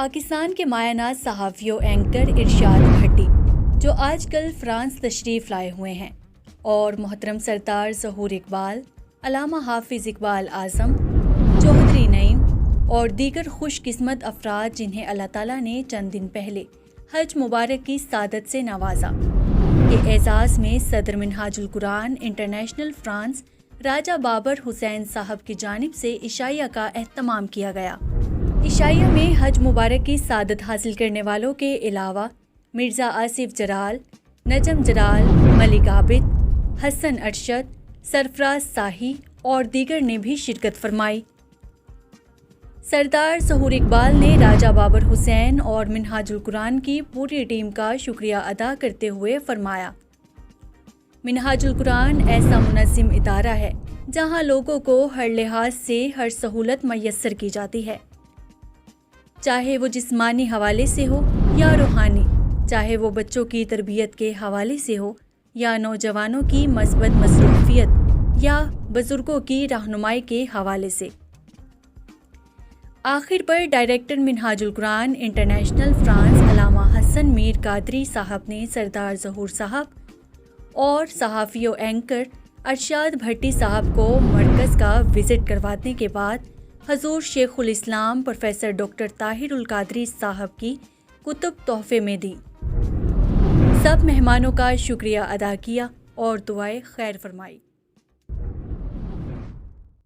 پاکستان کے مایہ ناز صحافی و اینکر ارشاد بھٹی جو آج کل فرانس تشریف لائے ہوئے ہیں، اور محترم سردار ظہور اقبال، علامہ حافظ اقبال اعظم، چودھری نعیم اور دیگر خوش قسمت افراد جنہیں اللہ تعالیٰ نے چند دن پہلے حج مبارک کی سعادت سے نوازا کے اعزاز میں صدر منہاج القرآن انٹرنیشنل فرانس راجہ بابر حسین صاحب کی جانب سے عشائیہ کا اہتمام کیا گیا۔ عشائیہ میں حج مبارک کی سعادت حاصل کرنے والوں کے علاوہ مرزا آصف جلال، نجم جلال، ملک عابد، حسن ارشد، سرفراز ساہی اور دیگر نے بھی شرکت فرمائی۔ سردار ظہور اقبال نے راجہ بابر حسین اور منہاج القرآن کی پوری ٹیم کا شکریہ ادا کرتے ہوئے فرمایا، منہاج القرآن ایسا منظم ادارہ ہے جہاں لوگوں کو ہر لحاظ سے ہر سہولت میسر کی جاتی ہے، چاہے وہ جسمانی حوالے سے ہو یا روحانی، چاہے وہ بچوں کی تربیت کے حوالے سے ہو یا نوجوانوں کی مثبت مصروفیت یا بزرگوں کی رہنمائی کے حوالے سے۔ آخر پر ڈائریکٹر منہاج القرآن انٹرنیشنل فرانس علامہ حسن میر قادری صاحب نے سردار ظہور صاحب اور صحافی و اینکر ارشاد بھٹی صاحب کو مرکز کا وزٹ کروانے کے بعد حضور شیخ الاسلام پروفیسر ڈاکٹر طاہر القادری صاحب کی کتب تحفے میں دی۔ سب مہمانوں کا شکریہ ادا کیا اور دعائے خیر فرمائی۔